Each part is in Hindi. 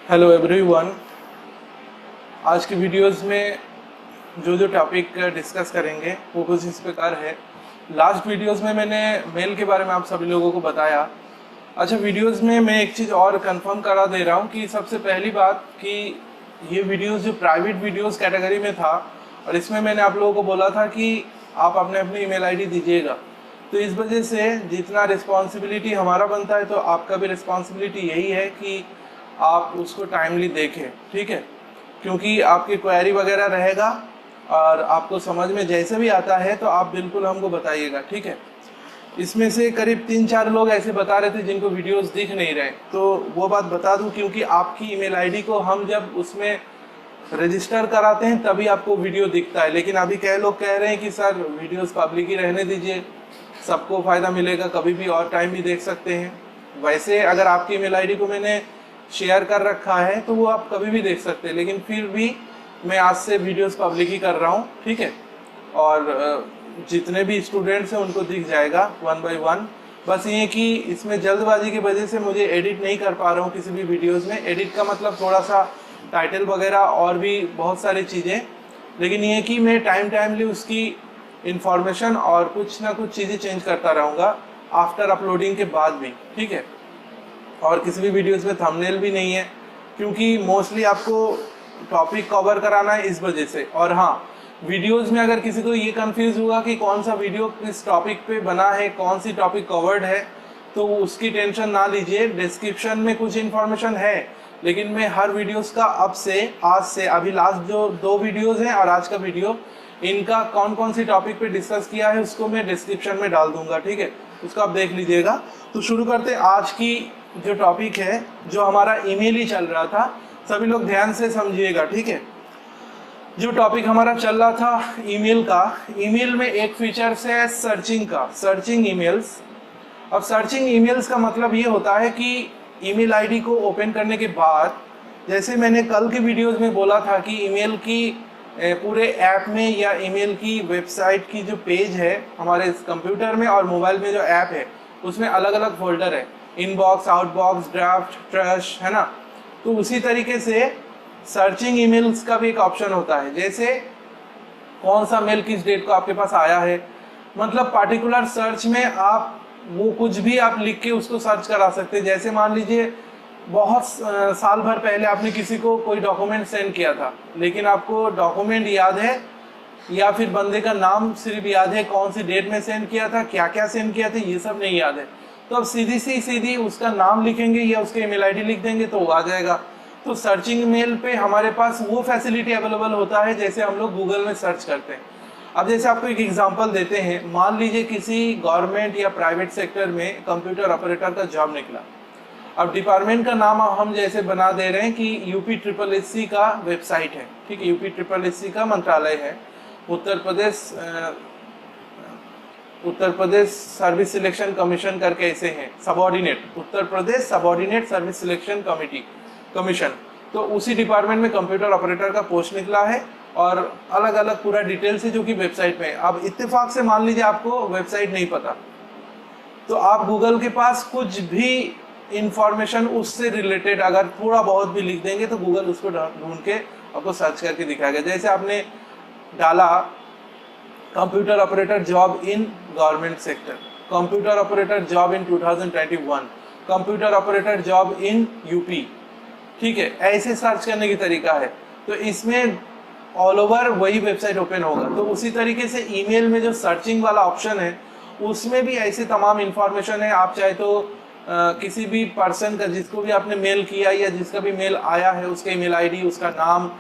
Hello everyone. आज की वीडियोस में जो टॉपिक डिस्कस करेंगे वो कुछ इस प्रकार है। लास्ट वीडियोस में मैंने मेल के बारे में आप सभी लोगों को बताया। अच्छा, वीडियोस में मैं एक चीज़ और कंफर्म करा दे रहा हूँ कि सबसे पहली बात कि ये वीडियोस जो प्राइवेट वीडियोस कैटेगरी में था और इसमें मैंने आप लोगों को बोला था कि आप अपने अपनी ईमेल आईडी दीजिएगा। तो इस वजह से जितना रिस्पॉन्सिबिलिटी हमारा बनता है तो आपका भी रिस्पॉन्सिबिलिटी यही है कि आप उसको टाइमली देखें, ठीक है? क्योंकि आपकी क्वेरी वगैरह रहेगा और आपको समझ में जैसे भी आता है तो आप बिल्कुल हमको बताइएगा, ठीक है? इसमें से करीब 3-4 लोग ऐसे बता रहे थे जिनको वीडियोस दिख नहीं रहे, तो वो बात बता दूं क्योंकि आपकी ईमेल आईडी को हम जब उसमें रजिस्टर कराते हैं तभी आपको वीडियो दिखता है। लेकिन अभी कई लोग कह रहे हैं कि सर वीडियोस पब्लिक ही रहने दीजिए, सबको फ़ायदा मिलेगा, कभी भी और टाइम भी देख सकते हैं। वैसे अगर आपकी ईमेल आईडी को मैंने शेयर कर रखा है तो वो आप कभी भी देख सकते हैं, लेकिन फिर भी मैं आज से वीडियोस पब्लिक ही कर रहा हूँ, ठीक है? और जितने भी स्टूडेंट्स हैं उनको दिख जाएगा 1 बाय 1। बस ये कि इसमें जल्दबाजी की वजह से मुझे एडिट नहीं कर पा रहा हूँ किसी भी वीडियोस में। एडिट का मतलब थोड़ा सा टाइटल वगैरह और भी बहुत सारी चीज़ें, लेकिन ये कि मैं टाइमली उसकी इंफॉर्मेशन और कुछ ना कुछ चीज़ें चेंज करता रहूँगा आफ्टर अपलोडिंग के बाद भी, ठीक है? और किसी भी वीडियोस में थंबनेल भी नहीं है क्योंकि मोस्टली आपको टॉपिक कवर कराना है इस वजह से। और हाँ, वीडियोस में अगर किसी को ये कंफ्यूज हुआ कि कौन सा वीडियो किस टॉपिक पे बना है, कौन सी टॉपिक कवर्ड है, तो उसकी टेंशन ना लीजिए। डिस्क्रिप्शन में कुछ इन्फॉर्मेशन है, लेकिन मैं हर वीडियोस का आज से अभी लास्ट जो 2 वीडियोस हैं और आज का वीडियो, इनका कौन कौन सी टॉपिक पे डिस्कस किया है उसको मैं डिस्क्रिप्शन में डाल दूंगा, ठीक है? उसको आप देख लीजिएगा। तो शुरू करते आज की जो टॉपिक है, जो हमारा ईमेल ही चल रहा था। सभी लोग ध्यान से समझिएगा, ठीक है? जो टॉपिक हमारा चल रहा था ईमेल का, ईमेल में एक फीचर है सर्चिंग का, सर्चिंग ईमेल्स। अब सर्चिंग ईमेल्स का मतलब ये होता है कि ईमेल आईडी को ओपन करने के बाद, जैसे मैंने कल के वीडियोस में बोला था कि ईमेल की पूरे ऐप में या ईमेल की वेबसाइट की जो पेज है हमारे कंप्यूटर में और मोबाइल में जो ऐप है उसमें अलग अलग फोल्डर है, इनबॉक्स, आउटबॉक्स, ड्राफ्ट, ट्रश, है ना? तो उसी तरीके से सर्चिंग ईमेल्स का भी एक ऑप्शन होता है। जैसे कौन सा मेल किस डेट को आपके पास आया है, मतलब पार्टिकुलर सर्च में आप वो कुछ भी आप लिख के उसको सर्च करा सकते हैं। जैसे मान लीजिए बहुत साल भर पहले आपने किसी को कोई डॉक्यूमेंट सेंड किया था, लेकिन आपको डॉक्यूमेंट याद है या फिर बंदे का नाम सिर्फ याद है, कौन सी डेट में सेंड किया था, क्या क्या सेंड किया था, ये सब नहीं याद है, तो अब सीधी उसका नाम लिखेंगे या उसके ईमेल आईडी लिख देंगे तो वो आ जाएगा। तो सर्चिंग मेल पे हमारे पास वो फैसिलिटी अवेलेबल होता है जैसे हम लोग गूगल में सर्च करते हैं। अब जैसे आपको एक एग्जांपल देते हैं, मान लीजिए किसी गवर्नमेंट या प्राइवेट सेक्टर में कंप्यूटर ऑपरेटर का जॉब निकला। अब डिपार्टमेंट का नाम हम जैसे बना दे रहे हैं कि UPSSC का वेबसाइट है, ठीक है? UPSSC का मंत्रालय है, Uttar Pradesh service selection commission करके ऐसे हैं, subordinate, Uttar Pradesh subordinate service selection commission. तो उसी डिपार्टमेंट में कंप्यूटर ऑपरेटर का पोस्ट निकला है और अलग अलग पूरा डिटेल्स है जो कि वेबसाइट में है। अब इत्तेफाक से मान लीजिए आपको वेबसाइट नहीं पता, तो आप गूगल के पास कुछ भी इंफॉर्मेशन उससे रिलेटेड अगर थोड़ा बहुत भी लिख देंगे तो गूगल उसको ढूंढ के आपको सर्च करके दिखाएगा। जैसे आपने डाला computer operator job in government sector, computer operator job in 2021, computer operator job in UP, ठीक है? ऐसे सर्च करने की तरीका है। तो इसमें ऑल ओवर वही वेबसाइट ओपन होगा। तो उसी तरीके से ईमेल में जो सर्चिंग वाला ऑप्शन है उसमें भी ऐसे तमाम इंफॉर्मेशन है। आप चाहे तो किसी भी पर्सन का, जिसको भी आपने मेल किया या जिसका भी मेल आया है, उसका ईमेल आईडी, उसका नाम,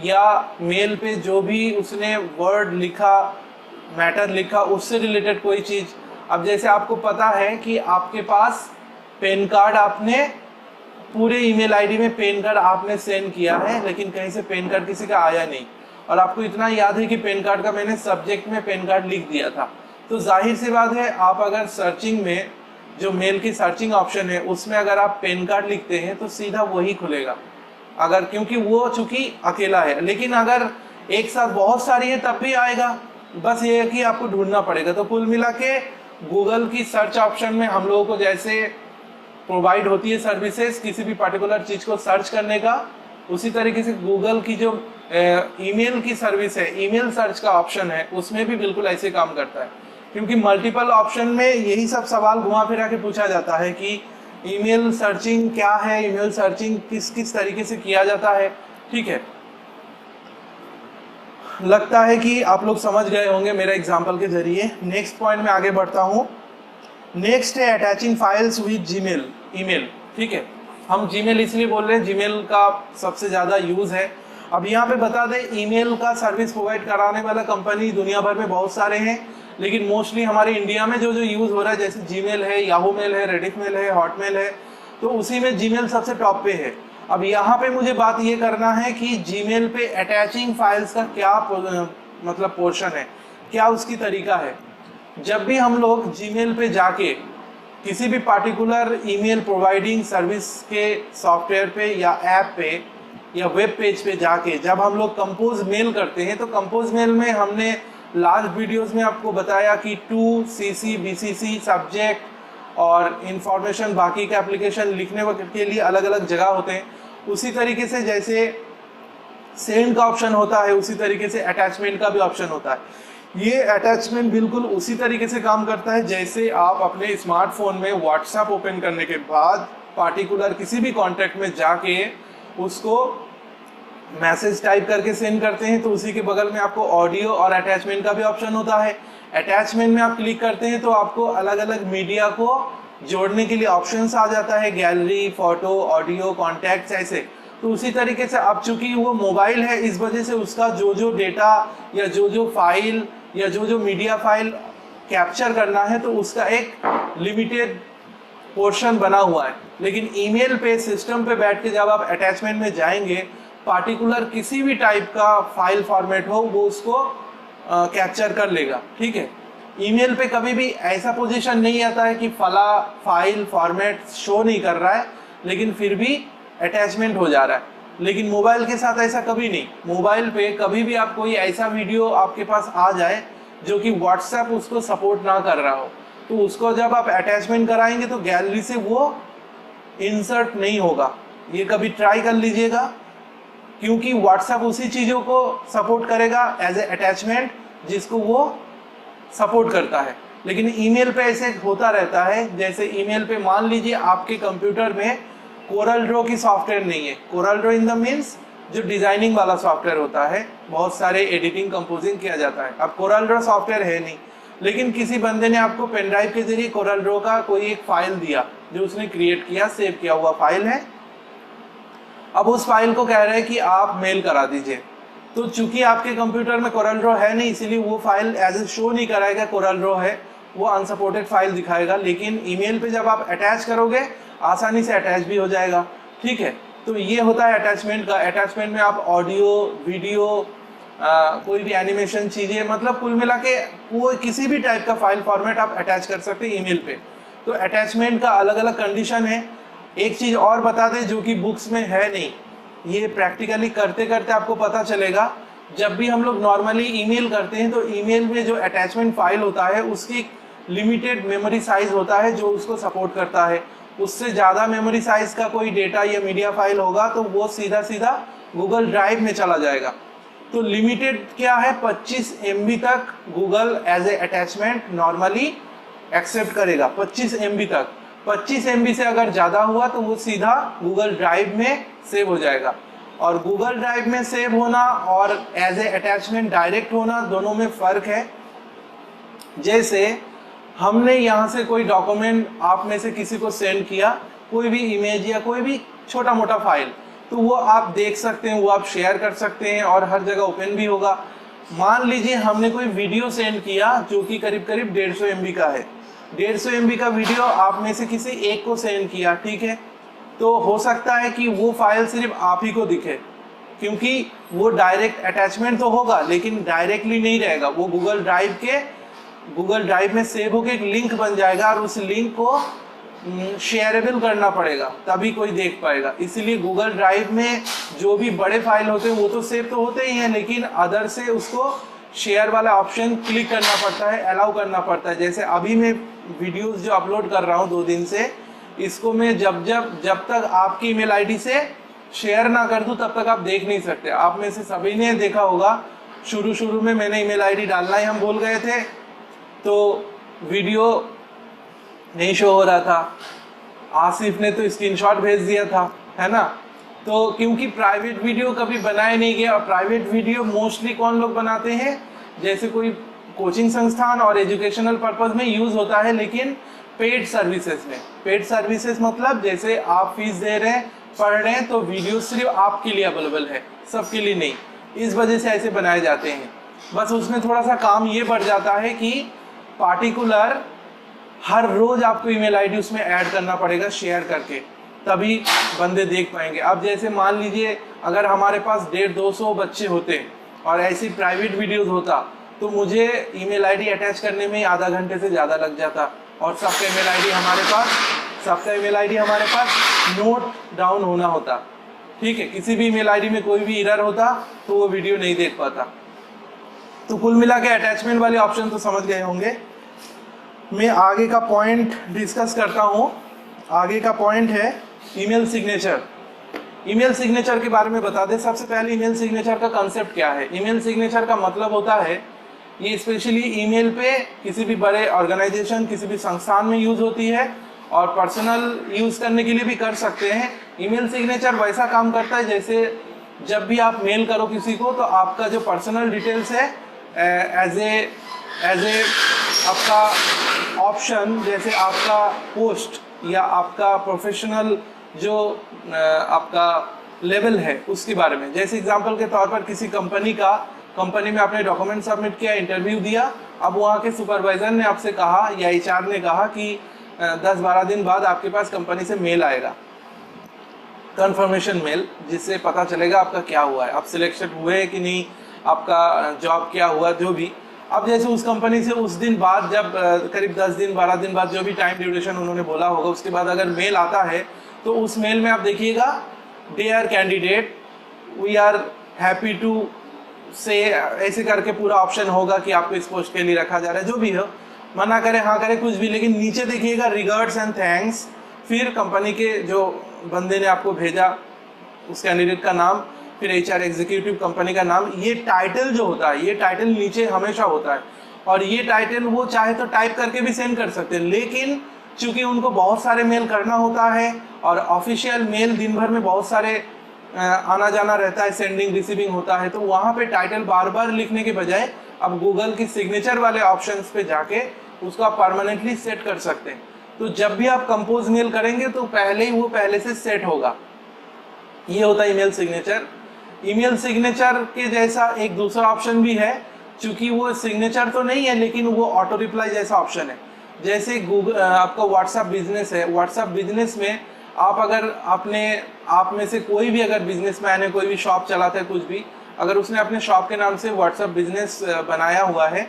या मेल पे जो भी उसने वर्ड लिखा, मैटर लिखा, उससे रिलेटेड कोई चीज़। अब जैसे आपको पता है कि आपके पास पैन कार्ड, आपने पूरे ईमेल आईडी में पैन कार्ड आपने सेंड किया है, लेकिन कहीं से पैन कार्ड किसी का आया नहीं, और आपको इतना याद है कि पैन कार्ड का मैंने सब्जेक्ट में पैन कार्ड लिख दिया था, तो जाहिर सी बात है आप अगर सर्चिंग में जो मेल की सर्चिंग ऑप्शन है उसमें अगर आप पैन कार्ड लिखते हैं तो सीधा वही खुलेगा, अगर, क्योंकि वो चूंकि अकेला है। लेकिन अगर एक साथ बहुत सारी है तब भी आएगा, बस ये है कि आपको ढूंढना पड़ेगा। तो कुल मिला के गूगल की सर्च ऑप्शन में हम लोगों को जैसे प्रोवाइड होती है सर्विसेज किसी भी पर्टिकुलर चीज को सर्च करने का, उसी तरीके से गूगल की जो ईमेल की सर्विस है, ईमेल सर्च का ऑप्शन है, उसमें भी बिल्कुल ऐसे काम करता है। क्योंकि मल्टीपल ऑप्शन में यही सब सवाल घुमा फिरा के पूछा जाता है कि ईमेल सर्चिंग क्या है, ईमेल सर्चिंग किस किस तरीके से किया जाता है। ठीक है, लगता है कि आप लोग समझ गए होंगे मेरा एग्जांपल के जरिए। नेक्स्ट पॉइंट में आगे बढ़ता हूँ। नेक्स्ट है attaching files with Gmail, email. ठीक है, हम जीमेल इसलिए बोल रहे हैं, जीमेल का सबसे ज़्यादा यूज़ है। अब यहाँ पे बता दें, ईमेल का सर्विस प्रोवाइड कराने वाला कंपनी दुनिया भर में बहुत सारे हैं, लेकिन मोस्टली हमारे इंडिया में जो यूज़ हो रहा है, जैसे जीमेल है, याहू मेल है, रेडिफ मेल है, हॉटमेल है, तो उसी में जीमेल सबसे टॉप पे है। अब यहाँ पे मुझे बात ये करना है कि जीमेल पे अटैचिंग फाइल्स का क्या मतलब पोर्शन है, क्या उसकी तरीका है। जब भी हम लोग जीमेल पे जाके किसी भी पार्टिकुलर ईमेल प्रोवाइडिंग सर्विस के सॉफ्टवेयर पे या ऐप पे या वेब पेज पे जाके जब हम लोग कंपोज मेल करते हैं, तो कंपोज मेल में हमने लास्ट वीडियोस में आपको बताया कि टू, सीसी, बीसीसी, सब्जेक्ट और इंफॉर्मेशन, बाकी के एप्लीकेशन लिखने के लिए अलग अलग जगह होते हैं। उसी तरीके से जैसे सेंड का ऑप्शन होता है, उसी तरीके से अटैचमेंट का भी ऑप्शन होता है। ये अटैचमेंट बिल्कुल उसी तरीके से काम करता है जैसे आप अपने स्मार्टफोन में व्हाट्सएप ओपन करने के बाद पार्टिकुलर किसी भी कॉन्टैक्ट में जाके उसको मैसेज टाइप करके सेंड करते हैं, तो उसी के बगल में आपको ऑडियो और अटैचमेंट का भी ऑप्शन होता है। अटैचमेंट में आप क्लिक करते हैं तो आपको अलग अलग मीडिया को जोड़ने के लिए ऑप्शंस आ जाता है, गैलरी, फोटो, ऑडियो, कॉन्टैक्ट्स, ऐसे। तो उसी तरीके से अब चूंकि वो मोबाइल है, इस वजह से उसका जो डेटा या जो फाइल या जो मीडिया फाइल कैप्चर करना है, तो उसका एक लिमिटेड पोर्शन बना हुआ है। लेकिन ईमेल पे सिस्टम पे बैठ के जब आप अटैचमेंट में जाएंगे, पार्टिकुलर किसी भी टाइप का फाइल फॉर्मेट हो, वो उसको कैप्चर कर लेगा। ठीक है, ईमेल पे कभी भी ऐसा पोजीशन नहीं आता है कि फला फाइल फॉर्मेट शो नहीं कर रहा है लेकिन फिर भी अटैचमेंट हो जा रहा है। लेकिन मोबाइल के साथ ऐसा कभी नहीं। मोबाइल पे कभी भी आप कोई ऐसा वीडियो आपके पास आ जाए जो कि व्हाट्सएप उसको सपोर्ट ना कर रहा हो, तो उसको जब आप अटैचमेंट कराएंगे तो गैलरी से वो इंसर्ट नहीं होगा। ये कभी ट्राई कर लीजिएगा, क्योंकि व्हाट्सएप उसी चीज़ों को सपोर्ट करेगा एज ए अटैचमेंट जिसको वो सपोर्ट करता है। लेकिन ईमेल पे ऐसे होता रहता है, जैसे ईमेल पे मान लीजिए आपके कंप्यूटर में कोरल ड्रॉ की सॉफ्टवेयर नहीं है। Corel draw in the means जो डिजाइनिंग वाला सॉफ्टवेयर होता है, बहुत सारे एडिटिंग कंपोजिंग किया जाता है। अब कोरल ड्रॉ सॉफ्टवेयर है नहीं, लेकिन किसी बंदे ने आपको पेन ड्राइव के जरिए कोरल ड्रॉ का कोई एक फाइल दिया जो उसने क्रिएट किया, सेव किया हुआ फाइल है। अब उस फाइल को कह रहे हैं कि आप मेल करा दीजिए, तो चूंकि आपके कंप्यूटर में कोरल ड्रॉ है नहीं, इसीलिए वो फाइल एज ए शो नहीं कराएगा कोरल ड्रॉ है, वो अनसपोर्टेड फाइल दिखाएगा। लेकिन ईमेल पे जब आप अटैच करोगे आसानी से अटैच भी हो जाएगा। ठीक है, तो ये होता है अटैचमेंट का। अटैचमेंट में आप ऑडियो, वीडियो, कोई भी एनिमेशन चीज़ें, मतलब कुल मिला के कोई किसी भी टाइप का फाइल फॉर्मेट आप अटैच कर सकते हैं ईमेल पे। तो अटैचमेंट का अलग अलग कंडीशन है। एक चीज़ और बता दें जो कि बुक्स में है नहीं, ये प्रैक्टिकली करते करते आपको पता चलेगा। जब भी हम लोग नॉर्मली ईमेल करते हैं तो ईमेल में जो अटैचमेंट फाइल होता है उसकी लिमिटेड मेमोरी साइज होता है जो उसको सपोर्ट करता है। उससे ज़्यादा मेमोरी साइज का कोई डेटा या मीडिया फाइल होगा तो वो सीधा सीधा गूगल ड्राइव में चला जाएगा। तो लिमिटेड क्या है, 25 MB तक Google as a attachment normally accept करेगा। 25 MB तक, 25 MB से अगर ज़्यादा हुआ तो वो सीधा गूगल ड्राइव में सेव हो जाएगा। और गूगल ड्राइव में सेव होना और एज ए अटैचमेंट डायरेक्ट होना, दोनों में फ़र्क है। जैसे हमने यहाँ से कोई डॉक्यूमेंट आप में से किसी को सेंड किया, कोई भी इमेज या कोई भी छोटा मोटा फाइल, तो वो आप देख सकते हैं, वो आप शेयर कर सकते हैं और हर जगह ओपन भी होगा। मान लीजिए हमने कोई वीडियो सेंड किया जो कि करीब करीब 150 MB का है। 150 MB का वीडियो आप में से किसी एक को सेंड किया, ठीक है, तो हो सकता है कि वो फाइल सिर्फ आप ही को दिखे, क्योंकि वो डायरेक्ट अटैचमेंट तो होगा लेकिन डायरेक्टली नहीं रहेगा। वो गूगल ड्राइव में सेव होकर एक लिंक बन जाएगा और उस लिंक को शेयरेबल करना पड़ेगा, तभी कोई देख पाएगा। इसीलिए गूगल ड्राइव में जो भी बड़े फाइल होते हैं वो तो सेव तो होते ही हैं, लेकिन अदर से उसको शेयर वाला ऑप्शन क्लिक करना पड़ता है, अलाउ करना पड़ता है। जैसे अभी मैं वीडियोस जो अपलोड कर रहा हूँ 2 दिन से, इसको मैं जब तक आपकी ईमेल आईडी से शेयर ना कर दूं तब तक आप देख नहीं सकते। आप में से सभी ने देखा होगा, शुरू में मैंने ईमेल आईडी डालना ही हम भूल गए थे तो वीडियो नहीं शो हो रहा था। आसिफ ने तो स्क्रीनशॉट भेज दिया था, है ना। तो क्योंकि प्राइवेट वीडियो कभी बनाया नहीं गया, और प्राइवेट वीडियो मोस्टली कौन लोग बनाते हैं, जैसे कोई कोचिंग संस्थान और एजुकेशनल पर्पस में यूज होता है, लेकिन पेड सर्विसेज में। पेड सर्विसेज मतलब जैसे आप फीस दे रहे हैं, पढ़ रहे हैं, तो वीडियो सिर्फ आपके लिए अवेलेबल है, सबके लिए नहीं। इस वजह से ऐसे बनाए जाते हैं। बस उसमें थोड़ा सा काम ये बढ़ जाता है कि पार्टिकुलर हर रोज आपको ईमेल आईडी उसमें ऐड करना पड़ेगा शेयर करके, तभी बंदे देख पाएंगे। अब जैसे मान लीजिए अगर हमारे पास 150-200 बच्चे होते और ऐसी प्राइवेट वीडियोस होता तो मुझे ईमेल आईडी अटैच करने में आधा घंटे से ज़्यादा लग जाता, और सबका ईमेल आईडी हमारे पास नोट डाउन होना होता। ठीक है, किसी भी ईमेल आईडी में कोई भी एरर होता तो वो वीडियो नहीं देख पाता। तो कुल मिला के अटैचमेंट वाले ऑप्शन तो समझ गए होंगे। मैं आगे का पॉइंट डिस्कस करता हूँ। आगे का पॉइंट है ईमेल सिग्नेचर। ईमेल सिग्नेचर के बारे में बता दें। सबसे पहले ईमेल सिग्नेचर का कंसेप्ट क्या है। ईमेल सिग्नेचर का मतलब होता है, ये स्पेशली ईमेल पे किसी भी बड़े ऑर्गेनाइजेशन, किसी भी संस्थान में यूज होती है, और पर्सनल यूज करने के लिए भी कर सकते हैं। ईमेल सिग्नेचर वैसा काम करता है जैसे जब भी आप मेल करो किसी को तो आपका जो पर्सनल डिटेल्स है एज ए आपका ऑप्शन, जैसे आपका पोस्ट या आपका प्रोफेशनल जो आपका लेवल है उसके बारे में। जैसे एग्जांपल के तौर पर किसी कंपनी में आपने डॉक्यूमेंट सबमिट किया, इंटरव्यू दिया, अब वहाँ के सुपरवाइजर ने आपसे कहा या एचआर ने कहा कि 10-12 दिन बाद आपके पास कंपनी से मेल आएगा, कंफर्मेशन मेल, जिससे पता चलेगा आपका क्या हुआ है, आप सिलेक्शन हुए कि नहीं, आपका जॉब क्या हुआ, जो भी। अब जैसे उस कंपनी से उस दिन बाद, जब करीब 10 दिन 12 दिन बाद, जो भी टाइम ड्यूरेशन उन्होंने बोला होगा, उसके बाद अगर मेल आता है तो उस मेल में आप देखिएगा, dear candidate we are happy to say, ऐसे करके पूरा ऑप्शन होगा कि आपको इस पोस्ट के लिए रखा जा रहा है, जो भी हो, मना करे हाँ करे कुछ भी, लेकिन नीचे देखिएगा रिगार्ड्स एंड थैंक्स, फिर कंपनी के जो बंदे ने आपको भेजा उस कैंडिडेट का नाम, फिर एचआर एग्जीक्यूटिव कंपनी का नाम। ये टाइटल जो होता है, ये टाइटल नीचे हमेशा होता है, और ये टाइटल वो चाहे तो टाइप करके भी सेंड कर सकते हैं, लेकिन चूंकि उनको बहुत सारे मेल करना होता है और ऑफिशियल मेल दिन भर में बहुत सारे आना जाना रहता है, सेंडिंग रिसीविंग होता है, तो वहाँ पे टाइटल बार बार लिखने के बजाय अब गूगल की सिग्नेचर वाले ऑप्शंस पे जाके उसको आप परमानेंटली सेट कर सकते हैं। तो जब भी आप कंपोज मेल करेंगे तो पहले ही वो पहले से सेट होगा। ये होता है ईमेल सिग्नेचर। ईमेल सिग्नेचर के जैसा एक दूसरा ऑप्शन भी है, चूंकि वो सिग्नेचर तो नहीं है लेकिन वो ऑटो रिप्लाई जैसा ऑप्शन है। जैसे गूगल आपका व्हाट्सएप बिजनेस है, व्हाट्सएप बिजनेस में आप अगर आप में से कोई भी अगर बिजनेसमैन है, कोई भी शॉप चलाता है, कुछ भी, अगर उसने अपने शॉप के नाम से व्हाट्सएप बिजनेस बनाया हुआ है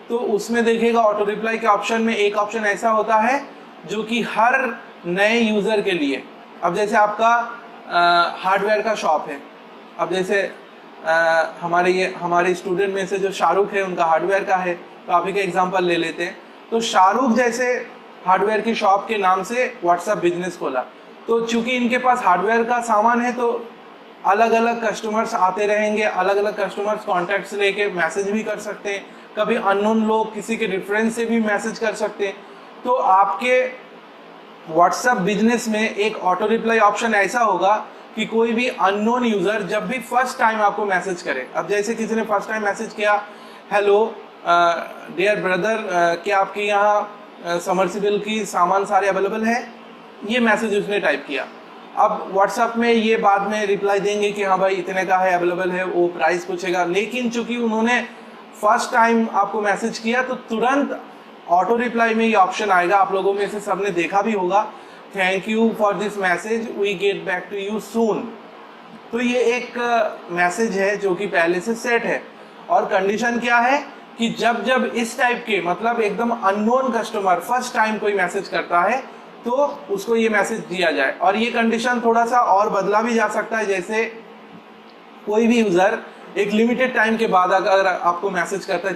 तो उसमें देखिएगा ऑटो रिप्लाई के ऑप्शन में एक ऑप्शन ऐसा होता है जो कि हर नए यूज़र के लिए, अब जैसे आपका हार्डवेयर का शॉप है, अब जैसे हमारे स्टूडेंट में से जो शाहरुख है उनका हार्डवेयर का है, तो आप ही का एग्जांपल ले लेते हैं। तो शाहरुख जैसे हार्डवेयर की शॉप के नाम से व्हाट्सएप बिजनेस खोला, तो चूंकि इनके पास हार्डवेयर का सामान है तो अलग अलग कस्टमर्स आते रहेंगे, अलग अलग कस्टमर्स कॉन्टैक्ट्स लेके मैसेज भी कर सकते हैं, कभी अननोन लोग किसी के रेफरेंस से भी मैसेज कर सकते हैं। तो आपके व्हाट्सएप बिजनेस में एक ऑटो रिप्लाई ऑप्शन ऐसा होगा कि कोई भी अननोन यूजर जब भी फर्स्ट टाइम आपको मैसेज करे, अब जैसे किसी ने फर्स्ट टाइम मैसेज किया, हेलो डियर ब्रदर, क्या आपके यहाँ समरसिबल की सामान सारे अवेलेबल है, ये मैसेज उसने टाइप किया। अब व्हाट्सएप में ये बाद में रिप्लाई देंगे कि हाँ भाई इतने का है, अवेलेबल है, वो प्राइस पूछेगा, लेकिन चूंकि उन्होंने फर्स्ट टाइम आपको मैसेज किया तो तुरंत ऑटो रिप्लाई में ये ऑप्शन आएगा। आप लोगों में से सबने देखा भी होगा, thank you for this message, we get back to you soon. तो ये एक मैसेज है जो कि पहले से सेट है, और कंडीशन क्या है कि जब इस टाइप के, मतलब एकदम अननोन कस्टमर फर्स्ट टाइम कोई मैसेज करता है तो उसको ये मैसेज दिया जाए। और ये कंडीशन थोड़ा सा और बदला भी जा सकता है, जैसे कोई भी यूजर एक लिमिटेड टाइम के बाद अगर आपको मैसेज करता है,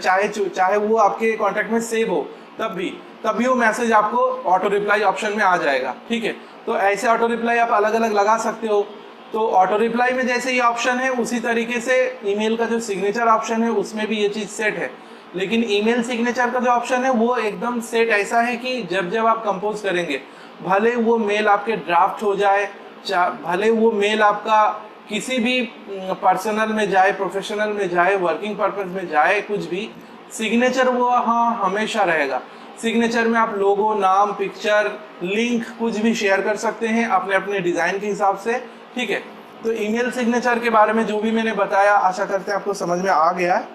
चाहे वो आपके कॉन्टैक्ट में सेव हो तब भी, तभी वो मैसेज आपको ऑटो रिप्लाई ऑप्शन में आ जाएगा। ठीक है, तो ऐसे ऑटो रिप्लाई आप अलग अलग लगा सकते हो। तो ऑटो रिप्लाई में जैसे ये ऑप्शन है उसी तरीके से ईमेल का जो सिग्नेचर ऑप्शन है उसमें भी ये चीज़ सेट है। लेकिन ईमेल सिग्नेचर का जो ऑप्शन है वो एकदम सेट ऐसा है कि जब जब आप कंपोज करेंगे, भले वो मेल आपके ड्राफ्ट हो जाए, भले वो मेल आपका किसी भी पर्सनल में जाए, प्रोफेशनल में जाए, वर्किंग पर्पस में जाए, कुछ भी, सिग्नेचर वो हाँ हमेशा रहेगा। सिग्नेचर में आप लोगो, नाम, पिक्चर, लिंक कुछ भी शेयर कर सकते हैं अपने अपने डिज़ाइन के हिसाब से। ठीक है, तो ईमेल सिग्नेचर के बारे में जो भी मैंने बताया आशा करते हैं आपको समझ में आ गया है।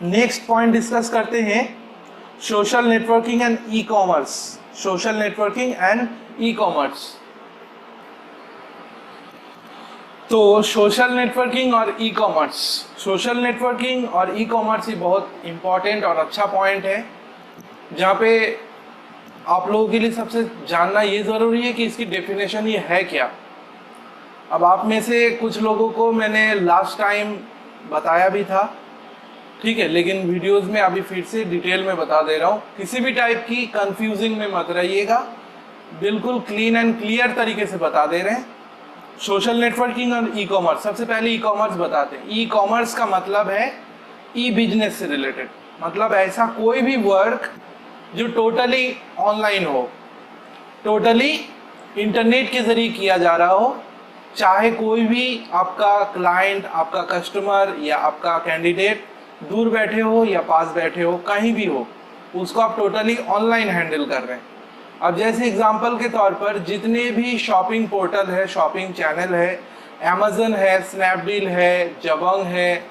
नेक्स्ट पॉइंट डिस्कस करते हैं social networking and e commerce. Social networking and e commerce. तो सोशल नेटवर्किंग और ई कॉमर्स, सोशल नेटवर्किंग और ई कॉमर्स ही बहुत इंपॉर्टेंट और अच्छा पॉइंट है, जहाँ पे आप लोगों के लिए सबसे जानना ये ज़रूरी है कि इसकी डेफिनेशन ये है क्या। अब आप में से कुछ लोगों को मैंने लास्ट टाइम बताया भी था, ठीक है, लेकिन वीडियोस में अभी फिर से डिटेल में बता दे रहा हूँ। किसी भी टाइप की कंफ्यूजिंग में मत रहिएगा, बिल्कुल क्लीन एंड क्लियर तरीके से बता दे रहे हैं। सोशल नेटवर्किंग और ई कॉमर्स। सबसे पहले ई कॉमर्स बताते हैं। ई कॉमर्स का मतलब है ई बिजनेस से रिलेटेड, मतलब ऐसा कोई भी वर्क जो टोटली ऑनलाइन हो, टोटली इंटरनेट के जरिए किया जा रहा हो, चाहे कोई भी आपका क्लाइंट, आपका कस्टमर या आपका कैंडिडेट दूर बैठे हो या पास बैठे हो, कहीं भी हो, उसको आप टोटली ऑनलाइन हैंडल कर रहे हैं। अब जैसे एग्जांपल के तौर पर जितने भी शॉपिंग पोर्टल है, शॉपिंग चैनल है, अमेज़न है, स्नैपडील है, जबंग है,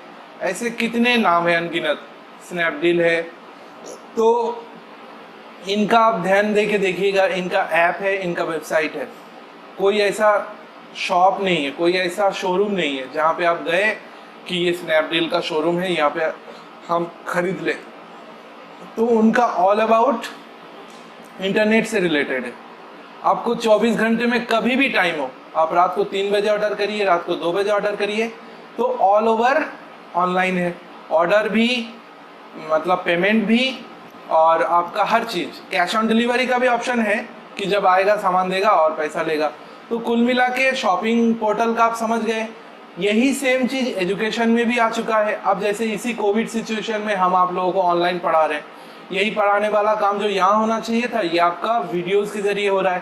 ऐसे कितने नाम है अनगिनत, स्नैपडील है, तो इनका आप ध्यान दे के देखिएगा, इनका ऐप है, इनका वेबसाइट है। कोई ऐसा शॉप नहीं है, कोई ऐसा शोरूम नहीं है जहाँ पे आप गए कि ये स्नैपडील का शोरूम है, यहाँ पे हम खरीद लें। तो उनका ऑल अबाउट इंटरनेट से रिलेटेड है। आपको 24 घंटे में कभी भी टाइम हो, आप रात को 3 बजे ऑर्डर करिए, रात को 2 बजे ऑर्डर करिए, तो ऑल ओवर ऑनलाइन है। ऑर्डर भी, मतलब पेमेंट भी, और आपका हर चीज़, कैश ऑन डिलीवरी का भी ऑप्शन है कि जब आएगा सामान देगा और पैसा लेगा। तो कुल मिला के शॉपिंग पोर्टल का आप समझ गए। यही सेम चीज़ एजुकेशन में भी आ चुका है। अब जैसे इसी कोविड सिचुएशन में हम आप लोगों को ऑनलाइन पढ़ा रहे हैं, यही पढ़ाने वाला काम जो यहाँ होना चाहिए था, ये आपका वीडियोस के जरिए हो रहा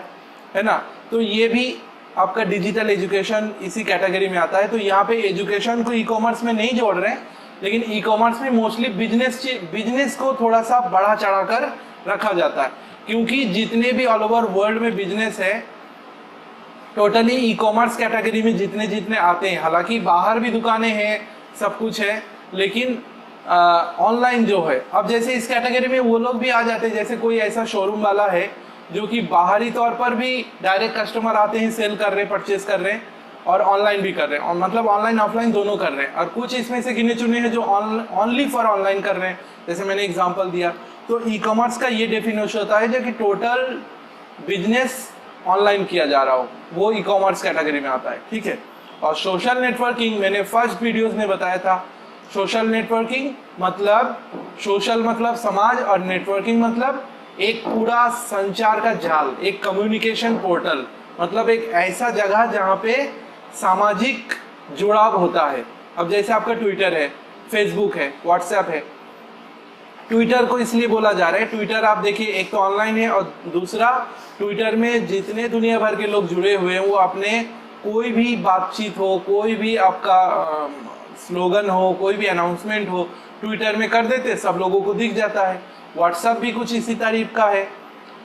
है ना। तो ये भी आपका डिजिटल एजुकेशन इसी कैटेगरी में आता है। तो यहाँ पे एजुकेशन को ई कॉमर्स में नहीं जोड़ रहे हैं, लेकिन ई कॉमर्स में मोस्टली बिजनेस को थोड़ा सा बढ़ा चढ़ा कर रखा जाता है, क्योंकि जितने भी ऑल ओवर वर्ल्ड में बिजनेस है टोटली ई कॉमर्स कैटेगरी में जितने जितने आते हैं। हालांकि बाहर भी दुकानें हैं, सब कुछ है, लेकिन ऑनलाइन जो है, अब जैसे इस कैटेगरी में वो लोग भी आ जाते हैं, जैसे कोई ऐसा शोरूम वाला है जो कि बाहरी तौर पर भी डायरेक्ट कस्टमर आते हैं, सेल कर रहे हैं, परचेज कर रहे हैं, और ऑनलाइन भी कर रहे हैं, और मतलब ऑनलाइन ऑफलाइन दोनों कर रहे हैं। और कुछ इसमें से गिने चुने हैं जो ओनली फॉर ऑनलाइन कर रहे हैं, जैसे मैंने एग्जांपल दिया। तो ई कॉमर्स का ये डेफिनेशन होता है जो कि टोटल बिजनेस ऑनलाइन किया जा रहा हो, वो ई कॉमर्स कैटेगरी में आता है। ठीक है, और सोशल नेटवर्किंग मैंने फर्स्ट वीडियोस में बताया था। सोशल नेटवर्किंग मतलब, सोशल मतलब समाज, और नेटवर्किंग मतलब एक पूरा संचार का जाल, एक कम्युनिकेशन पोर्टल, मतलब एक ऐसा जगह जहाँ पे सामाजिक जुड़ाव होता है। अब जैसे आपका ट्विटर है, फेसबुक है, व्हाट्सएप है। ट्विटर को इसलिए बोला जा रहा है, ट्विटर आप देखिए एक तो ऑनलाइन है, और दूसरा ट्विटर में जितने दुनिया भर के लोग जुड़े हुए हैं वो अपने कोई भी बातचीत हो, कोई भी आपका स्लोगन हो, कोई भी अनाउंसमेंट हो, ट्विटर में कर देते, सब लोगों को दिख जाता है। व्हाट्सएप भी कुछ इसी तारीफ का है,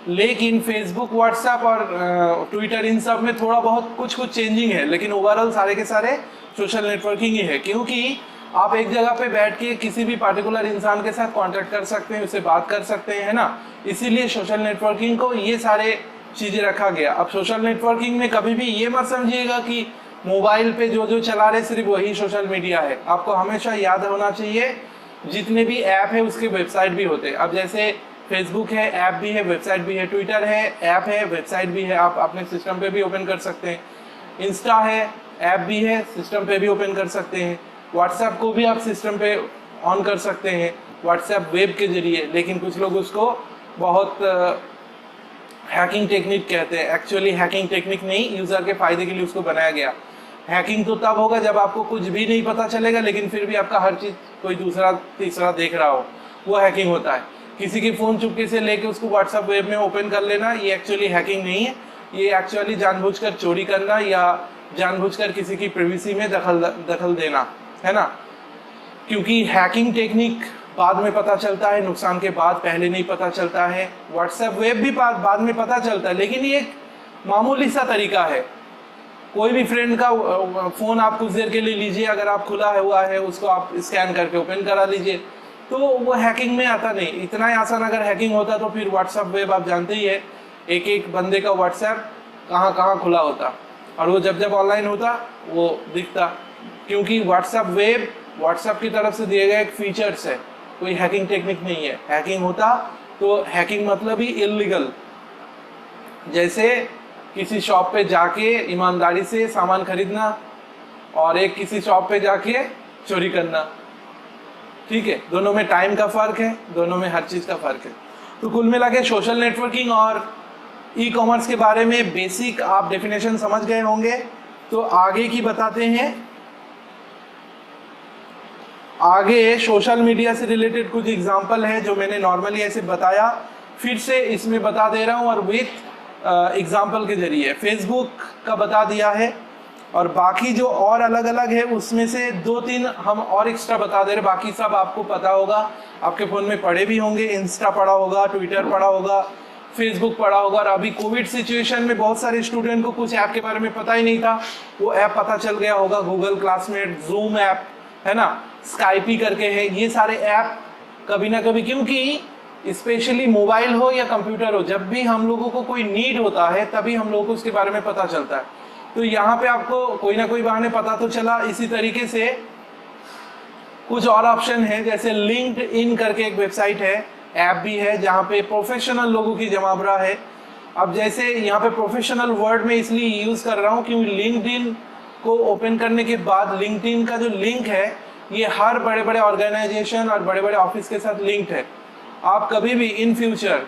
लेकिन फेसबुक, व्हाट्सएप और ट्विटर, इन सब में थोड़ा बहुत कुछ चेंजिंग है, लेकिन ओवरऑल सारे के सारे सोशल नेटवर्किंग ही है। क्योंकि आप एक जगह पे बैठ के किसी भी पार्टिकुलर इंसान के साथ कांटेक्ट कर सकते हैं, उससे बात कर सकते हैं, है ना। इसीलिए सोशल नेटवर्किंग को ये सारे चीज़ें रखा गया। अब सोशल नेटवर्किंग में कभी भी ये मत समझिएगा कि मोबाइल पे जो जो चला रहे सिर्फ वही सोशल मीडिया है। आपको हमेशा याद होना चाहिए जितने भी ऐप है उसके वेबसाइट भी होते हैं। अब जैसे फेसबुक है, ऐप भी है, वेबसाइट भी है, ट्विटर है, ऐप है, वेबसाइट भी है, आप अपने सिस्टम पे भी ओपन कर सकते हैं। इंस्टा है, ऐप भी है, सिस्टम पे भी ओपन कर सकते हैं। व्हाट्सएप को भी आप सिस्टम पे ऑन कर सकते हैं, व्हाट्सएप वेब के जरिए, लेकिन कुछ लोग उसको बहुत हैकिंग टेक्निक कहते हैं। एक्चुअली हैकिंग टेक्निक नहीं, यूज़र के फ़ायदे के लिए उसको बनाया गया। हैकिंग तो तब होगा जब आपको कुछ भी नहीं पता चलेगा, लेकिन फिर भी आपका हर चीज़ कोई दूसरा तीसरा देख रहा हो, वो हैकिंग होता है। किसी की फ़ोन चुपके से लेके उसको व्हाट्सएप वेब में ओपन कर लेना, ये एक्चुअली हैकिंग नहीं है। ये एक्चुअली जानबूझकर चोरी करना या जानबूझकर किसी की प्राइवेसी में दखल देना है ना। क्योंकि हैकिंग टेक्निक बाद में पता चलता है, नुकसान के बाद, पहले नहीं पता चलता है। व्हाट्सएप वेब भी बाद में पता चलता है, लेकिन ये एक मामूली सा तरीका है। कोई भी फ्रेंड का फ़ोन आप कुछ देर के लिए लीजिए, अगर आप खुला हुआ है उसको आप स्कैन करके ओपन करा लीजिए, तो वो हैकिंग में आता नहीं। इतना ही आसान अगर हैकिंग होता तो फिर व्हाट्सएप वेब आप जानते ही है, एक एक बंदे का व्हाट्सएप कहाँ कहाँ खुला होता, और वो जब जब ऑनलाइन होता वो दिखता। क्योंकि व्हाट्सएप वेब व्हाट्सएप की तरफ से दिए गए एक फीचर्स है, कोई हैकिंग टेक्निक नहीं है। हैकिंग होता तो हैकिंग मतलब ही इल्लीगल, जैसे किसी शॉप पे जाके ईमानदारी से सामान खरीदना और एक किसी शॉप पे जाके चोरी करना, ठीक है। दोनों में टाइम का फ़र्क है, दोनों में हर चीज़ का फ़र्क है। तो कुल मिला के सोशल नेटवर्किंग और ई कॉमर्स के बारे में बेसिक आप डेफिनेशन समझ गए होंगे। तो आगे की बताते हैं। आगे सोशल मीडिया से रिलेटेड कुछ एग्जांपल है जो मैंने नॉर्मली ऐसे बताया, फिर से इसमें बता दे रहा हूँ और विथ एग्जाम्पल के जरिए। फेसबुक का बता दिया है, और बाकी जो और अलग अलग है उसमें से 2-3 हम और एक्स्ट्रा बता दे रहे। बाकी सब आपको पता होगा, आपके फ़ोन में पढ़े भी होंगे। इंस्टा पढ़ा होगा, ट्विटर पढ़ा होगा, फेसबुक पढ़ा होगा। और अभी कोविड सिचुएशन में बहुत सारे स्टूडेंट को कुछ ऐप के बारे में पता ही नहीं था, वो ऐप पता चल गया होगा। गूगल क्लासमेट, जूम ऐप है ना, स्काइपी करके है। ये सारे ऐप कभी ना कभी, क्योंकि स्पेशली मोबाइल हो या कंप्यूटर हो, जब भी हम लोगों को कोई नीड होता है तभी हम लोगों को उसके बारे में पता चलता है। तो यहाँ पे आपको कोई ना कोई बहाने पता तो चला। इसी तरीके से कुछ और ऑप्शन है, जैसे लिंक्ड इन करके एक वेबसाइट है, ऐप भी है, जहाँ पे प्रोफेशनल लोगों की जमावड़ा है। अब जैसे यहाँ पे प्रोफेशनल वर्ड में इसलिए यूज़ कर रहा हूँ क्योंकि लिंक्ड इन को ओपन करने के बाद लिंक्ड इन का जो लिंक है ये हर बड़े बड़े ऑर्गेनाइजेशन और बड़े बड़े ऑफिस के साथ लिंक्ड है। आप कभी भी इन फ्यूचर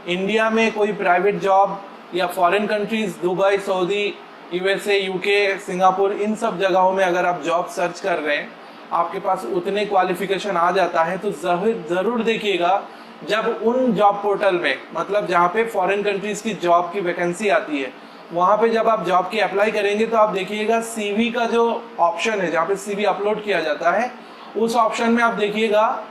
इंडिया में कोई प्राइवेट जॉब या foreign countries, Dubai, Saudi, USA, UK, Singapore, इन सब जगहों में अगर आप जॉब सर्च कर रहे हैं, आपके पास उतने क्वालिफिकेशन आ जाता है, तो ज़रूर देखिएगा जब उन जॉब पोर्टल में, मतलब जहाँ पे फॉरेन कंट्रीज़ की जॉब की वैकेंसी आती है, वहाँ पे जब आप जॉब की अप्लाई करेंगे तो आप देखिएगा सीवी का जो ऑप्शन है, जहाँ पे सीवी अपलोड किया जाता है, उस ऑप्शन में आप देखिएगा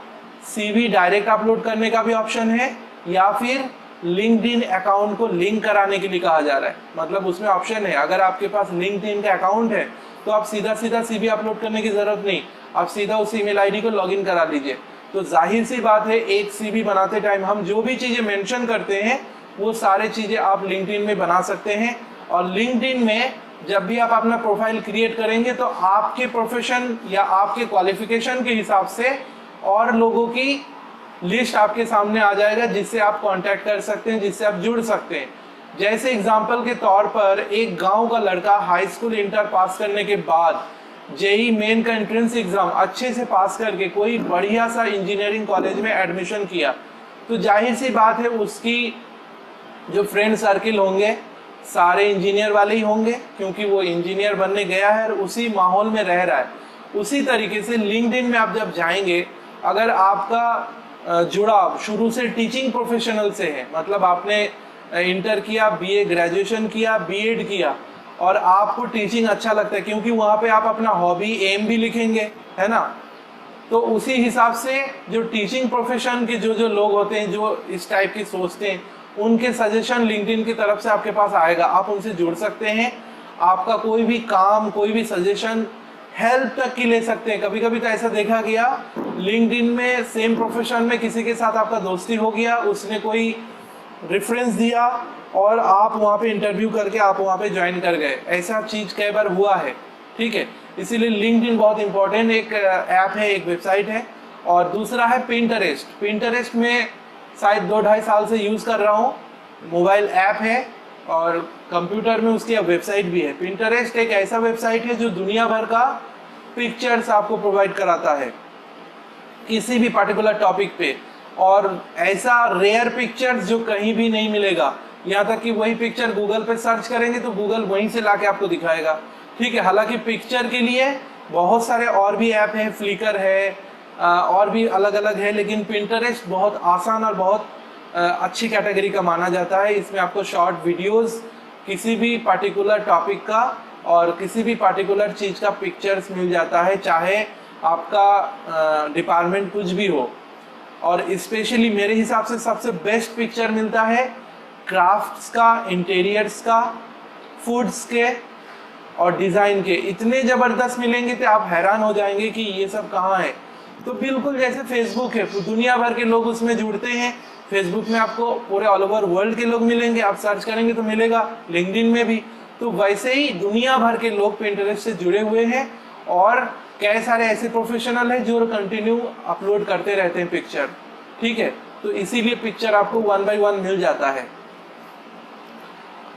सीवी डायरेक्ट अपलोड करने का भी ऑप्शन है, या फिर लिंक्डइन अकाउंट को लिंक कराने के लिए कहा जा रहा है। मतलब उसमें ऑप्शन है, अगर आपके पास लिंक्डइन का अकाउंट है तो आप सीधा सीधा सीवी अपलोड करने की ज़रूरत नहीं, आप सीधा उस ईमेल आईडी को लॉगिन करा लीजिए। तो जाहिर सी बात है, एक सीवी बनाते टाइम हम जो भी चीज़ें मेंशन करते हैं वो सारे चीज़ें आप लिंक्डइन में बना सकते हैं। और लिंक्डइन में जब भी आप अपना प्रोफाइल क्रिएट करेंगे तो आपके प्रोफेशन या आपके क्वालिफिकेशन के हिसाब से और लोगों की लिस्ट आपके सामने आ जाएगा, जिससे आप कांटेक्ट कर सकते हैं, जिससे आप जुड़ सकते हैं। जैसे एग्जांपल के तौर पर एक गांव का लड़का हाई स्कूल इंटर पास करने के बाद जेई मेन का एंट्रेंस एग्जाम अच्छे से पास करके कोई बढ़िया सा इंजीनियरिंग कॉलेज में एडमिशन किया, तो जाहिर सी बात है उसकी जो फ्रेंड सर्किल होंगे सारे इंजीनियर वाले ही होंगे, क्योंकि वो इंजीनियर बनने गया है और उसी माहौल में रह रहा है। उसी तरीके से लिंक्डइन में आप जब जाएंगे, अगर आपका जुड़ाव शुरू से टीचिंग प्रोफेशनल से है, मतलब आपने इंटर किया, बीए ग्रेजुएशन किया, बीएड किया और आपको टीचिंग अच्छा लगता है, क्योंकि वहाँ पे आप अपना हॉबी एम भी लिखेंगे, है ना। तो उसी हिसाब से जो टीचिंग प्रोफेशन के जो लोग होते हैं, जो इस टाइप की सोचते हैं, उनके सजेशन लिंक्डइन की तरफ से आपके पास आएगा, आप उनसे जुड़ सकते हैं। आपका कोई भी काम, कोई भी सजेशन, हेल्प तक की ले सकते हैं। कभी कभी तो ऐसा देखा गया लिंक्डइन में सेम प्रोफेशन में किसी के साथ आपका दोस्ती हो गया, उसने कोई रेफरेंस दिया और आप वहाँ पे इंटरव्यू करके आप वहाँ पे ज्वाइन कर गए। ऐसा चीज़ कई बार हुआ है, ठीक है। इसीलिए लिंक्डइन बहुत इंपॉर्टेंट एक ऐप है, एक वेबसाइट है। और दूसरा है पिंटरेस्ट। पिंटरेस्ट में शायद 2-2.5 साल से यूज़ कर रहा हूँ, मोबाइल ऐप है और कंप्यूटर में उसकी वेबसाइट भी है। पिंटरेस्ट एक ऐसा वेबसाइट है जो दुनिया भर का पिक्चर्स आपको प्रोवाइड कराता है किसी भी पर्टिकुलर टॉपिक पे। और ऐसा रेयर पिक्चर्स जो कहीं भी नहीं मिलेगा। यहाँ तक कि वही पिक्चर गूगल पे सर्च करेंगे तो गूगल वहीं से लाके आपको दिखाएगा। ठीक है, हालांकि पिक्चर के लिए बहुत सारे और भी ऐप हैं, फ्लिकर है, और भी अलग अलग है, लेकिन पिंटरेस्ट बहुत आसान और बहुत अच्छी कैटेगरी का माना जाता है। इसमें आपको शॉर्ट वीडियोस, किसी भी पार्टिकुलर टॉपिक का और किसी भी पार्टिकुलर चीज़ का पिक्चर्स मिल जाता है, चाहे आपका डिपार्टमेंट कुछ भी हो। और स्पेशली मेरे हिसाब से सबसे बेस्ट पिक्चर मिलता है क्राफ्ट्स का, इंटीरियर्स का, फूड्स के और डिज़ाइन के। इतने ज़बरदस्त मिलेंगे तो आप हैरान हो जाएंगे कि ये सब कहाँ है। तो बिल्कुल जैसे फेसबुक है, दुनिया भर के लोग उसमें जुड़ते हैं। फेसबुक में आपको पूरे ऑल ओवर वर्ल्ड के लोग मिलेंगे, आप सर्च करेंगे तो मिलेगा, लिंक्डइन में भी। तो वैसे ही दुनिया भर के लोग पिंटरेस्ट से जुड़े हुए हैं और कई सारे ऐसे प्रोफेशनल हैं जो कंटिन्यू अपलोड करते रहते हैं पिक्चर। ठीक है, तो इसीलिए पिक्चर आपको 1 by 1 मिल जाता है।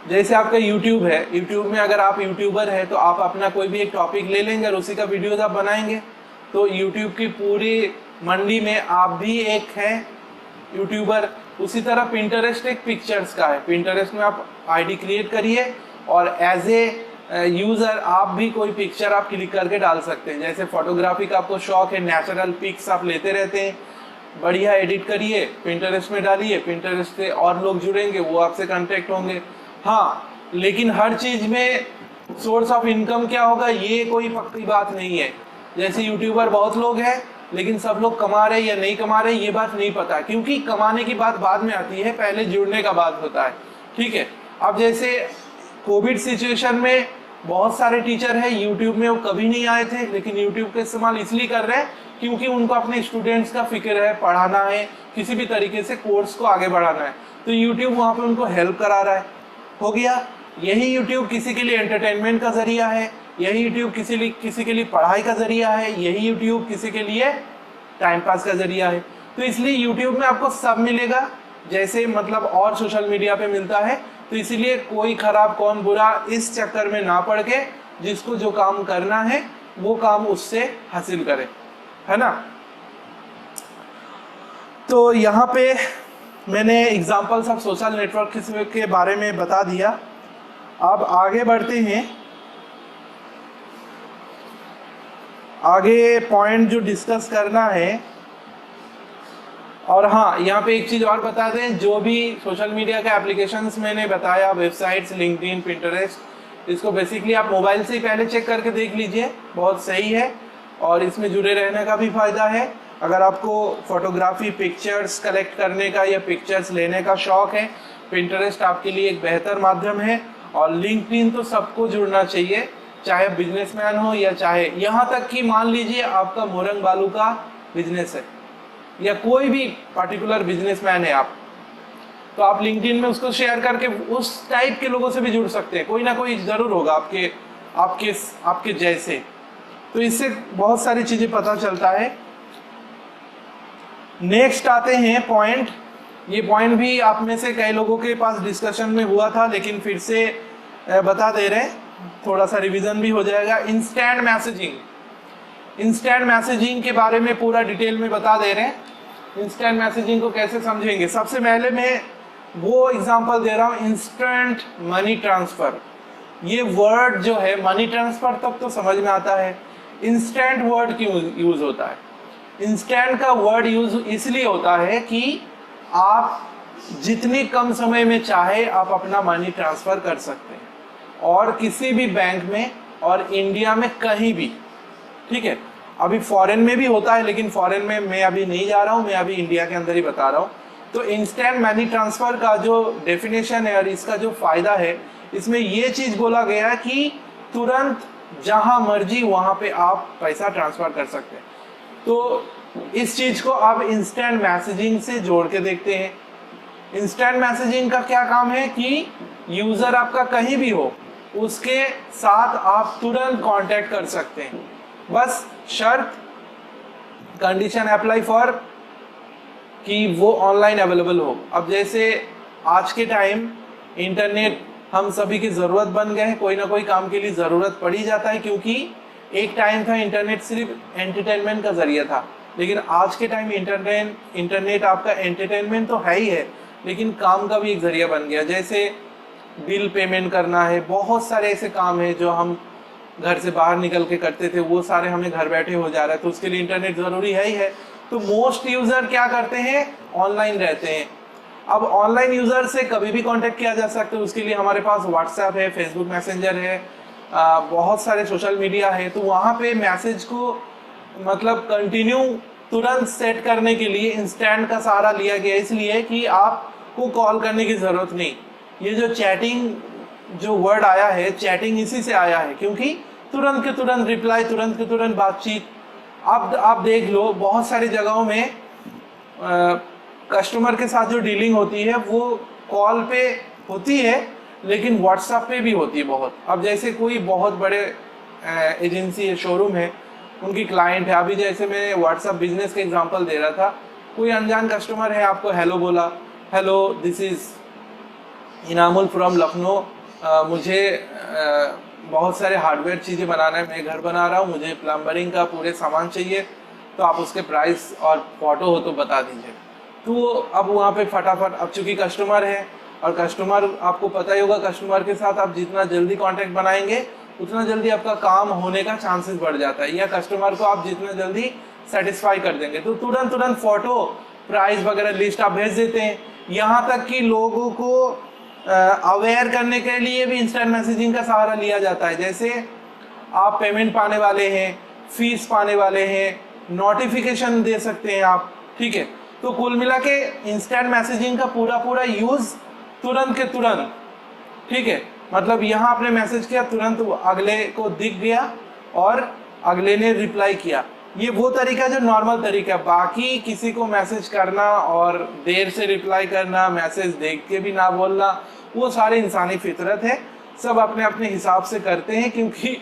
जैसे आपका YouTube है, YouTube में अगर आप यूट्यूबर है तो आप अपना कोई भी एक टॉपिक ले लेंगे और उसी का वीडियोस आप बनाएंगे, तो YouTube की पूरी मंडी में आप भी एक हैं यूट्यूबर। उसी तरह पिंटरेस्ट एक पिक्चर्स का है। पिंटरेस्ट में आप आईडी क्रिएट करिए और एज ए यूज़र आप भी कोई पिक्चर आप क्लिक करके डाल सकते हैं। जैसे फोटोग्राफी का आपको शौक है, नेचुरल पिक्स आप लेते रहते हैं, बढ़िया एडिट करिए, पिंटरेस्ट में डालिए, पिंटरेस्ट से और लोग जुड़ेंगे, वो आपसे कांटेक्ट होंगे। हाँ, लेकिन हर चीज़ में सोर्स ऑफ इनकम क्या होगा ये कोई पक्की बात नहीं है। जैसे यूट्यूबर बहुत लोग हैं, लेकिन सब लोग कमा रहे या नहीं कमा रहे ये बात नहीं पता, क्योंकि कमाने की बात बाद में आती है, पहले जुड़ने का बात होता है। ठीक है, अब जैसे कोविड सिचुएशन में बहुत सारे टीचर हैं यूट्यूब में, वो कभी नहीं आए थे, लेकिन यूट्यूब का इस्तेमाल इसलिए कर रहे हैं क्योंकि उनको अपने स्टूडेंट्स का फिक्र है, पढ़ाना है, किसी भी तरीके से कोर्स को आगे बढ़ाना है, तो यूट्यूब वहाँ पे उनको हेल्प करा रहा है। हो गया, यही यूट्यूब किसी के लिए एंटरटेनमेंट का जरिया है, यही यूट्यूब किसी के लिए पढ़ाई का जरिया है, यही यूट्यूब किसी के लिए टाइम पास का जरिया है। तो इसलिए यूट्यूब में आपको सब मिलेगा, जैसे मतलब और सोशल मीडिया पे मिलता है। तो इसीलिए कोई खराब कौन बुरा इस चक्कर में ना पड़ के जिसको जो काम करना है वो काम उससे हासिल करे, है ना। तो यहाँ पे मैंने एग्जांपल्स ऑफ सोशल नेटवर्क के बारे में बता दिया। अब आगे बढ़ते हैं, आगे पॉइंट जो डिस्कस करना है। और हाँ, यहाँ पे एक चीज़ और बता दें, जो भी सोशल मीडिया के एप्लीकेशंस मैंने बताया, वेबसाइट्स, लिंक्डइन, पिंटरेस्ट, इसको बेसिकली आप मोबाइल से ही पहले चेक करके देख लीजिए, बहुत सही है और इसमें जुड़े रहने का भी फ़ायदा है। अगर आपको फोटोग्राफी, पिक्चर्स कलेक्ट करने का या पिक्चर्स लेने का शौक़ है, पिंटरेस्ट आपके लिए एक बेहतर माध्यम है। और लिंक्डइन तो सबको जुड़ना चाहिए, चाहे बिजनेसमैन हो या चाहे यहाँ तक कि मान लीजिए आपका मोरंग बालू का बिजनेस है या कोई भी पार्टिकुलर बिजनेसमैन है आप, तो आप लिंक्डइन में उसको शेयर करके उस टाइप के लोगों से भी जुड़ सकते हैं। कोई ना कोई ज़रूर होगा आपके आपके आपके जैसे। तो इससे बहुत सारी चीज़ें पता चलता है। नेक्स्ट आते हैं पॉइंट। ये पॉइंट भी आप में से कई लोगों के पास डिस्कशन में हुआ था, लेकिन फिर से बता दे रहे हैं, थोड़ा सा रिवीजन भी हो जाएगा। इंस्टेंट मैसेजिंग, इंस्टेंट मैसेजिंग के बारे में पूरा डिटेल में बता दे रहे हैं। इंस्टेंट मैसेजिंग को कैसे समझेंगे, सबसे पहले मैं वो एग्जांपल दे रहा हूँ, इंस्टेंट मनी ट्रांसफ़र। ये वर्ड जो है मनी ट्रांसफ़र तक तो समझ में आता है, इंस्टेंट वर्ड क्यों यूज़ होता है। इंस्टेंट का वर्ड यूज़ इसलिए होता है कि आप जितनी कम समय में चाहे आप अपना मनी ट्रांसफ़र कर सकते हैं, और किसी भी बैंक में और इंडिया में कहीं भी। ठीक है, अभी फॉरेन में भी होता है, लेकिन फॉरेन में मैं अभी नहीं जा रहा हूँ, मैं अभी इंडिया के अंदर ही बता रहा हूँ। तो इंस्टेंट मनी ट्रांसफ़र का जो डेफिनेशन है और इसका जो फ़ायदा है, इसमें ये चीज़ बोला गया है कि तुरंत जहाँ मर्जी वहाँ पे आप पैसा ट्रांसफ़र कर सकते हैं। तो इस चीज़ को आप इंस्टेंट मैसेजिंग से जोड़ के देखते हैं। इंस्टेंट मैसेजिंग का क्या काम है कि यूज़र आपका कहीं भी हो, उसके साथ आप तुरंत कांटेक्ट कर सकते हैं। बस शर्त, कंडीशन अप्लाई फॉर कि वो ऑनलाइन अवेलेबल हो। अब जैसे आज के टाइम इंटरनेट हम सभी की ज़रूरत बन गए हैं, कोई ना कोई काम के लिए ज़रूरत पड़ ही जाता है, क्योंकि एक टाइम था इंटरनेट सिर्फ एंटरटेनमेंट का ज़रिया था, लेकिन आज के टाइम इंटरनेट आपका एंटरटेनमेंट तो है ही है, लेकिन काम का भी एक जरिया बन गया। जैसे बिल पेमेंट करना है, बहुत सारे ऐसे काम है जो हम घर से बाहर निकल के करते थे, वो सारे हमें घर बैठे हो जा रहा है, तो उसके लिए इंटरनेट ज़रूरी है ही है। तो मोस्ट यूज़र क्या करते हैं, ऑनलाइन रहते हैं। अब ऑनलाइन यूज़र से कभी भी कांटेक्ट किया जा सकता है, उसके लिए हमारे पास व्हाट्सएप है, फेसबुक मैसेंजर है, बहुत सारे सोशल मीडिया है। तो वहाँ पे मैसेज को मतलब कंटिन्यू तुरंत सेट करने के लिए इंस्टेंट का सहारा लिया गया, इसलिए कि आपको कॉल करने की ज़रूरत नहीं। ये जो चैटिंग जो वर्ड आया है, चैटिंग इसी से आया है, क्योंकि तुरंत के तुरंत रिप्लाई, तुरंत के तुरंत बातचीत। अब आप देख लो, बहुत सारी जगहों में कस्टमर के साथ जो डीलिंग होती है वो कॉल पे होती है, लेकिन व्हाट्सएप पे भी होती है बहुत। अब जैसे कोई बहुत बड़े एजेंसी है, शोरूम है, उनकी क्लाइंट है, अभी जैसे मैं व्हाट्सएप बिजनेस का एग्जांपल दे रहा था, कोई अनजान कस्टमर है, आपको हेलो बोला, hello this is Inamul from Lucknow, मुझे बहुत सारे हार्डवेयर चीज़ें बनाना है, मैं घर बना रहा हूँ, मुझे प्लम्बरिंग का पूरे सामान चाहिए, तो आप उसके प्राइस और फोटो हो तो बता दीजिए। तो अब वहाँ पे फटाफट, अब चूँकि कस्टमर है, और कस्टमर आपको पता ही होगा, कस्टमर के साथ आप जितना जल्दी कांटेक्ट बनाएंगे उतना जल्दी आपका काम होने का चांसेस बढ़ जाता है, या कस्टमर को आप जितना जल्दी सेटिस्फाई कर देंगे तो तुरंत तुरंत फोटो, प्राइस वगैरह लिस्ट आप भेज देते हैं। यहाँ तक कि लोगों को अवेयर करने के लिए भी इंस्टेंट मैसेजिंग का सहारा लिया जाता है। जैसे आप पेमेंट पाने वाले हैं, फीस पाने वाले हैं, नोटिफिकेशन दे सकते हैं आप, ठीक है। तो कुल मिला के इंस्टेंट मैसेजिंग का पूरा यूज़ तुरंत के तुरंत, ठीक है। मतलब यहाँ आपने मैसेज किया, तुरंत अगले को दिख गया और अगले ने रिप्लाई किया। ये वो तरीका जो नॉर्मल तरीका है। बाकी किसी को मैसेज करना और देर से रिप्लाई करना, मैसेज देख के भी ना बोलना, वो सारे इंसानी फितरत है, सब अपने अपने हिसाब से करते हैं। क्योंकि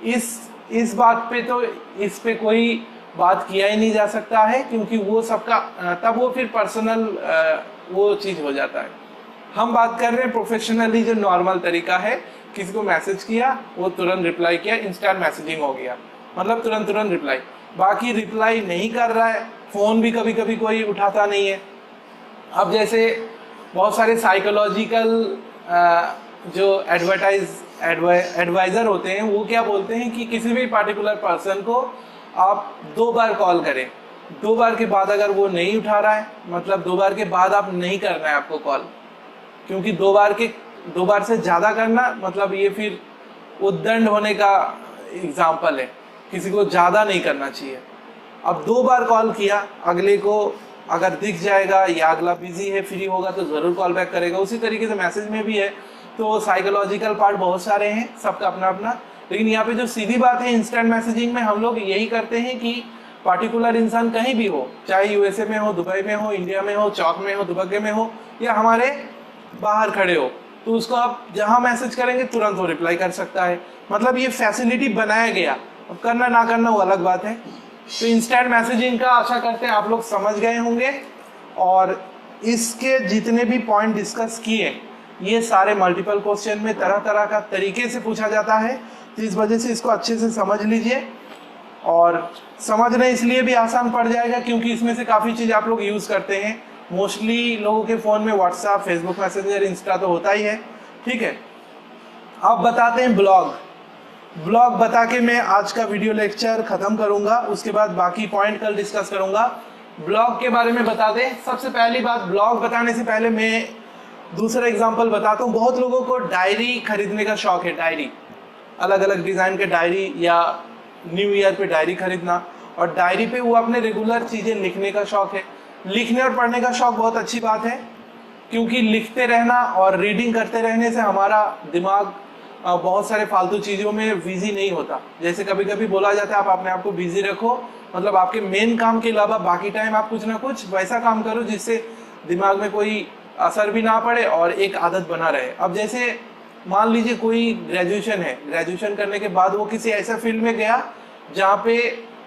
इस बात पे तो इस पे कोई बात किया ही नहीं जा सकता है, क्योंकि वो सबका तब वो फिर पर्सनल वो चीज़ हो जाता है। हम बात कर रहे हैं प्रोफेशनली जो नॉर्मल तरीका है, किसी को मैसेज किया, वो तुरंत रिप्लाई किया, इंस्टेंट मैसेजिंग हो गया, मतलब तुरंत तुरंत रिप्लाई। बाकी रिप्लाई नहीं कर रहा है, फ़ोन भी कभी कभी कोई उठाता नहीं है। अब जैसे बहुत सारे साइकोलॉजिकल जो एडवाइज़र होते हैं, वो क्या बोलते हैं कि किसी भी पार्टिकुलर पर्सन को आप 2 बार कॉल करें, 2 बार के बाद अगर वो नहीं उठा रहा है, मतलब 2 बार के बाद आप नहीं करना है आपको कॉल, क्योंकि 2 बार से ज़्यादा करना मतलब ये फिर उद्दंड होने का एग्जाम्पल है, किसी को ज़्यादा नहीं करना चाहिए। अब 2 बार कॉल किया, अगले को अगर दिख जाएगा या अगला बिजी है, फ्री होगा तो ज़रूर कॉल बैक करेगा। उसी तरीके से मैसेज में भी है। तो साइकोलॉजिकल पार्ट बहुत सारे हैं, सबका अपना अपना। लेकिन यहाँ पे जो सीधी बात है, इंस्टेंट मैसेजिंग में हम लोग यही करते हैं कि पार्टिकुलर इंसान कहीं भी हो, चाहे यूएसए में हो, दुबई में हो, इंडिया में हो, चौक में हो, दुबग्गे में हो, या हमारे बाहर खड़े हो, तो उसको आप जहाँ मैसेज करेंगे तुरंत वो रिप्लाई कर सकता है। मतलब ये फैसिलिटी बनाया गया, अब करना ना करना वो अलग बात है। तो इंस्टेंट मैसेजिंग का आशा करते हैं आप लोग समझ गए होंगे, और इसके जितने भी पॉइंट डिस्कस किए, ये सारे मल्टीपल क्वेश्चन में तरह तरह का तरीके से पूछा जाता है। तो इस वजह से इसको अच्छे से समझ लीजिए, और समझना इसलिए भी आसान पड़ जाएगा क्योंकि इसमें से काफ़ी चीज़ आप लोग यूज़ करते हैं। मोस्टली लोगों के फ़ोन में व्हाट्सएप, फेसबुक मैसेंजर, इंस्टा तो होता ही है, ठीक है। अब बताते हैं ब्लॉग बता के मैं आज का वीडियो लेक्चर ख़त्म करूंगा, उसके बाद बाकी पॉइंट कल डिस्कस करूंगा। ब्लॉग के बारे में बता दें। सबसे पहली बात, ब्लॉग बताने से पहले मैं दूसरा एग्जांपल बताता हूँ। बहुत लोगों को डायरी खरीदने का शौक है, डायरी, अलग अलग डिज़ाइन के डायरी, या न्यू ईयर पे डायरी खरीदना, और डायरी पे वो अपने रेगुलर चीज़ें लिखने का शौक है। लिखने और पढ़ने का शौक बहुत अच्छी बात है, क्योंकि लिखते रहना और रीडिंग करते रहने से हमारा दिमाग बहुत सारे फालतू चीज़ों में बिजी नहीं होता। जैसे कभी कभी बोला जाता है आप अपने आप को बिजी रखो, मतलब आपके मेन काम के अलावा बाकी टाइम आप कुछ ना कुछ वैसा काम करो जिससे दिमाग में कोई असर भी ना पड़े और एक आदत बना रहे। अब जैसे मान लीजिए कोई ग्रेजुएशन है, ग्रेजुएशन करने के बाद वो किसी ऐसा फील्ड में गया जहाँ पे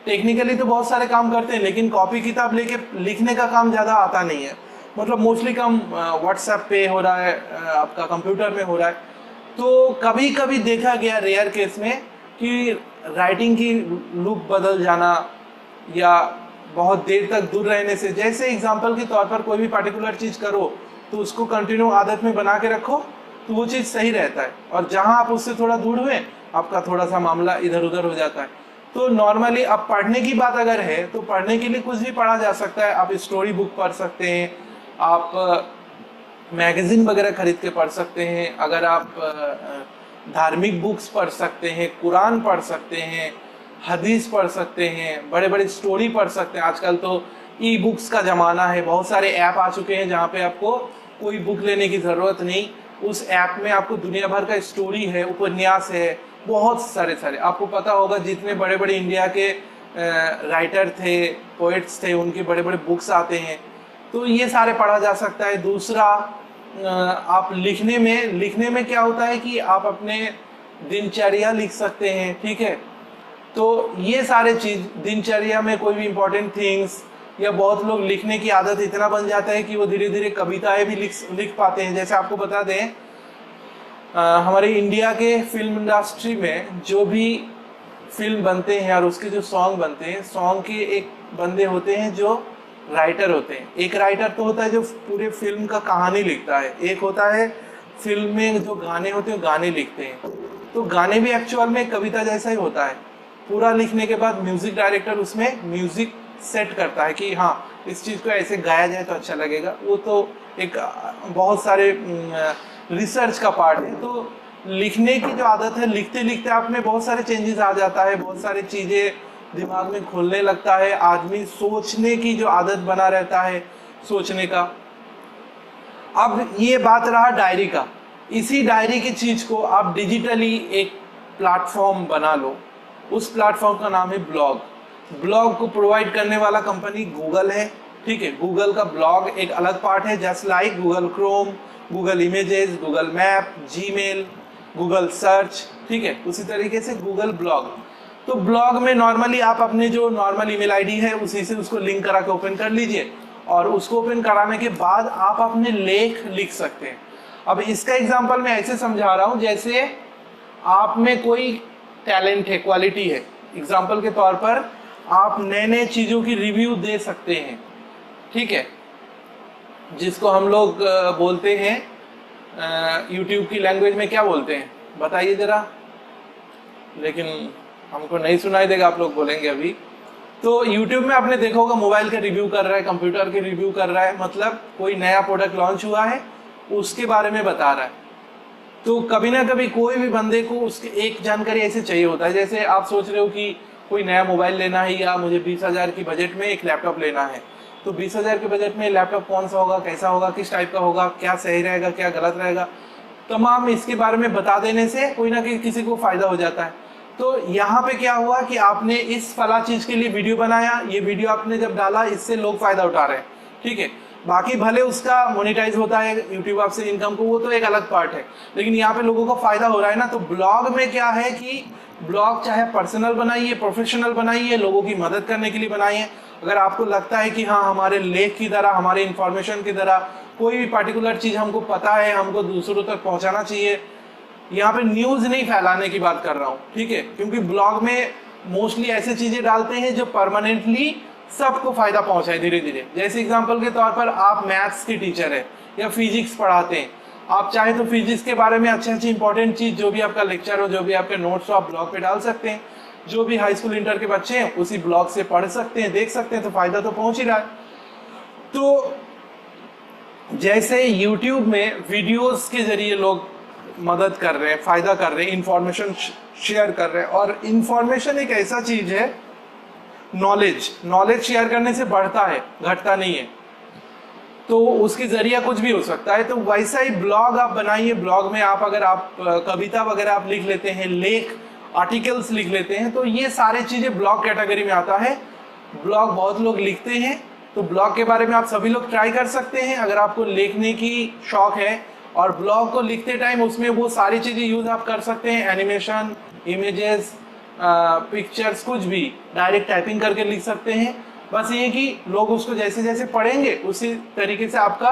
टेक्निकली तो बहुत सारे काम करते हैं, लेकिन कॉपी किताब लेके लिखने का काम ज़्यादा आता नहीं है, मतलब मोस्टली काम व्हाट्सएप पे हो रहा है, आपका कंप्यूटर में हो रहा है। तो कभी कभी देखा गया रेयर केस में कि राइटिंग की लुक बदल जाना या बहुत देर तक दूर रहने से, जैसे एग्जांपल के तौर पर कोई भी पर्टिकुलर चीज़ करो तो उसको कंटिन्यू आदत में बना के रखो तो वो चीज़ सही रहता है, और जहाँ आप उससे थोड़ा दूर हुए आपका थोड़ा सा मामला इधर उधर हो जाता है। तो नॉर्मली अब पढ़ने की बात अगर है तो पढ़ने के लिए कुछ भी पढ़ा जा सकता है। आप स्टोरी बुक पढ़ सकते हैं, आप मैगजीन वगैरह खरीद के पढ़ सकते हैं, अगर आप धार्मिक बुक्स पढ़ सकते हैं, कुरान पढ़ सकते हैं, हदीस पढ़ सकते हैं, बड़े बड़े स्टोरी पढ़ सकते हैं। आजकल तो ई बुक्स का ज़माना है, बहुत सारे ऐप आ चुके हैं जहाँ पे आपको कोई बुक लेने की ज़रूरत नहीं, उस ऐप में आपको दुनिया भर का स्टोरी है, उपन्यास है, बहुत सारे आपको पता होगा जितने बड़े बड़े इंडिया के राइटर थे, पोइट्स थे, उनके बड़े बड़े बुक्स आते हैं, तो ये सारे पढ़ा जा सकता है। दूसरा, आप लिखने में क्या होता है कि आप अपने दिनचर्या लिख सकते हैं, ठीक है। तो ये सारे चीज़ दिनचर्या में कोई भी इम्पोर्टेंट थिंग्स, या बहुत लोग लिखने की आदत इतना बन जाता है कि वो धीरे धीरे कविताएं भी लिख पाते हैं। जैसे आपको बता दें, हमारे इंडिया के फिल्म इंडस्ट्री में जो भी फिल्म बनते हैं और उसके जो सॉन्ग बनते हैं, सॉन्ग के एक बंदे होते हैं जो राइटर होते हैं। एक राइटर तो होता है जो पूरे फिल्म का कहानी लिखता है, एक होता है फिल्म में जो गाने होते हैं गाने लिखते हैं। तो गाने भी एक्चुअल में कविता जैसा ही होता है। पूरा लिखने के बाद म्यूजिक डायरेक्टर उसमें म्यूजिक सेट करता है कि हाँ इस चीज़ को ऐसे गाया जाए तो अच्छा लगेगा। वो तो एक बहुत सारे रिसर्च का पार्ट है। तो लिखने की जो आदत है, लिखते लिखते आप में बहुत सारे चेंजेस आ जाता है, बहुत सारी चीज़ें दिमाग में खुलने लगता है, आदमी सोचने की जो आदत बना रहता है, सोचने का। अब ये बात रहा डायरी का, इसी डायरी की चीज़ को आप डिजिटली एक प्लेटफॉर्म बना लो। उस प्लेटफॉर्म का नाम है ब्लॉग। ब्लॉग को प्रोवाइड करने वाला कंपनी गूगल है, ठीक है। गूगल का ब्लॉग एक अलग पार्ट है, just like Google Chrome, Google images, Google map, Gmail, Google search, ठीक है। उसी तरीके से गूगल ब्लॉग। तो ब्लॉग में नॉर्मली आप अपने जो नॉर्मल ईमेल आईडी है उसी से उसको लिंक करा के ओपन कर लीजिए, और उसको ओपन कराने के बाद आप अपने लेख लिख सकते हैं। अब इसका एग्जांपल मैं ऐसे समझा रहा हूँ जैसे आप में कोई टैलेंट है, क्वालिटी है। एग्जांपल के तौर पर आप नए नए चीज़ों की रिव्यू दे सकते हैं, ठीक है, जिसको हम लोग बोलते हैं यूट्यूब की लैंग्वेज में क्या बोलते हैं बताइए ज़रा, लेकिन हमको नहीं सुनाई देगा, आप लोग बोलेंगे अभी। तो यूट्यूब में आपने देखा होगा मोबाइल के रिव्यू कर रहा है, कंप्यूटर के रिव्यू कर रहा है, मतलब कोई नया प्रोडक्ट लॉन्च हुआ है उसके बारे में बता रहा है। तो कभी ना कभी कोई भी बंदे को उसकी एक जानकारी ऐसे चाहिए होता है। जैसे आप सोच रहे हो कि कोई नया मोबाइल लेना है या मुझे 20,000 की बजट में एक लैपटॉप लेना है, तो 20,000 के बजट में लैपटॉप कौन सा होगा, कैसा होगा, किस टाइप का होगा, क्या सही रहेगा, क्या गलत रहेगा, तमाम इसके बारे में बता देने से कोई ना किसी को फ़ायदा हो जाता है। तो यहाँ पे क्या हुआ कि आपने इस फला चीज़ के लिए वीडियो बनाया, ये वीडियो आपने जब डाला इससे लोग फ़ायदा उठा रहे हैं, ठीक है। बाकी भले उसका मोनेटाइज होता है यूट्यूब आपसे इनकम को, वो तो एक अलग पार्ट है, लेकिन यहाँ पे लोगों को फ़ायदा हो रहा है ना। तो ब्लॉग में क्या है कि ब्लॉग चाहे पर्सनल बनाइए, प्रोफेशनल बनाइए, लोगों की मदद करने के लिए बनाइए। अगर आपको लगता है कि हाँ हमारे लेख की तरह, हमारे इन्फॉर्मेशन की तरह कोई भी पर्टिकुलर चीज़ हमको पता है, हमको दूसरों तक पहुँचाना चाहिए, यहाँ पे न्यूज़ नहीं फैलाने की बात कर रहा हूँ, ठीक है, क्योंकि ब्लॉग में मोस्टली ऐसे चीज़ें डालते हैं जो परमानेंटली सबको फ़ायदा पहुँचाए धीरे धीरे। जैसे एग्जांपल के तौर पर आप मैथ्स के टीचर है या फिजिक्स पढ़ाते हैं, आप चाहे तो फिजिक्स के बारे में अच्छी इंपॉर्टेंट चीज़ जो भी आपका लेक्चर हो, जो भी आपके नोट्स हो, आप ब्लॉग पे डाल सकते हैं। जो भी हाई स्कूल इंटर के बच्चे हैं उसी ब्लॉग से पढ़ सकते हैं, देख सकते हैं, तो फ़ायदा तो पहुँच ही रहा है। तो जैसे यूट्यूब में वीडियोज़ के ज़रिए लोग मदद कर रहे हैं, फ़ायदा कर रहे हैं, इंफॉर्मेशन शेयर कर रहे हैं, और इंफॉर्मेशन एक ऐसा चीज़ है, नॉलेज शेयर करने से बढ़ता है, घटता नहीं है। तो उसके ज़रिए कुछ भी हो सकता है। तो वैसा ही ब्लॉग आप बनाइए। ब्लॉग में आप अगर आप कविता वगैरह आप लिख लेते हैं, लेख आर्टिकल्स लिख लेते हैं, तो ये सारे चीज़ें ब्लॉग कैटेगरी में आता है। ब्लॉग बहुत लोग लिखते हैं, तो ब्लॉग के बारे में आप सभी लोग ट्राई कर सकते हैं। अगर आपको लिखने की शौक है और ब्लॉग को लिखते टाइम उसमें वो सारी चीज़ें यूज़ आप कर सकते हैं, एनिमेशन, इमेजेस, पिक्चर्स, कुछ भी डायरेक्ट टाइपिंग करके लिख सकते हैं। बस ये कि लोग उसको जैसे जैसे पढ़ेंगे उसी तरीके से आपका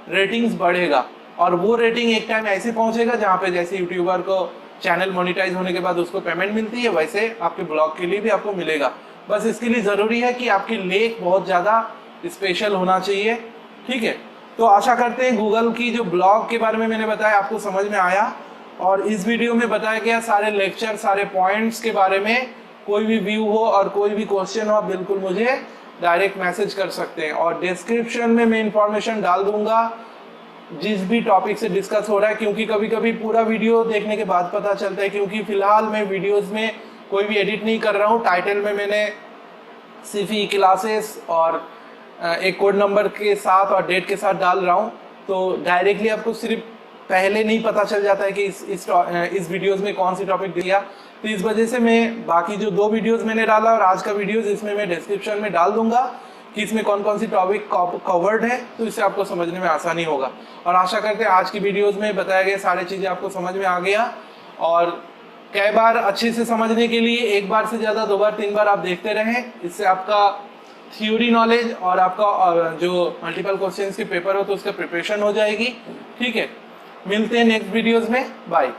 रेटिंग्स बढ़ेगा, और वो रेटिंग एक टाइम ऐसे पहुंचेगा जहाँ पे जैसे यूट्यूबर को चैनल मोनेटाइज होने के बाद उसको पेमेंट मिलती है, वैसे आपके ब्लॉग के लिए भी आपको मिलेगा। बस इसके लिए ज़रूरी है कि आपकी लेख बहुत ज़्यादा स्पेशल होना चाहिए। ठीक है, तो आशा करते हैं गूगल की जो ब्लॉग के बारे में मैंने बताया आपको समझ में आया, और इस वीडियो में बताया गया सारे लेक्चर, सारे पॉइंट्स के बारे में कोई भी व्यू हो और कोई भी क्वेश्चन हो, आप बिल्कुल मुझे डायरेक्ट मैसेज कर सकते हैं। और डिस्क्रिप्शन में मैं इंफॉर्मेशन डाल दूंगा जिस भी टॉपिक से डिस्कस हो रहा है, क्योंकि कभी कभी पूरा वीडियो देखने के बाद पता चलता है, क्योंकि फिलहाल मैं वीडियोस में कोई भी एडिट नहीं कर रहा हूँ। टाइटल में मैंने सिर्फ ई क्लासेस और एक कोड नंबर के साथ और डेट के साथ डाल रहा हूँ, तो डायरेक्टली आपको सिर्फ पहले नहीं पता चल जाता है कि इस वीडियोस में कौन सी टॉपिक दिया। तो इस वजह से मैं बाकी जो 2 वीडियोस मैंने डाला और आज का वीडियोस, इसमें मैं डिस्क्रिप्शन में डाल दूंगा कि इसमें कौन कौन सी टॉपिक कवर्ड है, तो इससे आपको समझने में आसानी होगा। और आशा करते हैं आज की वीडियोस में बताया गया सारी चीज़ें आपको समझ में आ गया, और कई बार अच्छे से समझने के लिए 1 बार से ज़्यादा 2 बार 3 बार आप देखते रहें। इससे आपका थ्योरी नॉलेज और आपका जो मल्टीपल क्वेश्चंस के पेपर हो तो उसका प्रिपरेशन हो जाएगी। ठीक है, मिलते हैं नेक्स्ट वीडियोस में, बाय।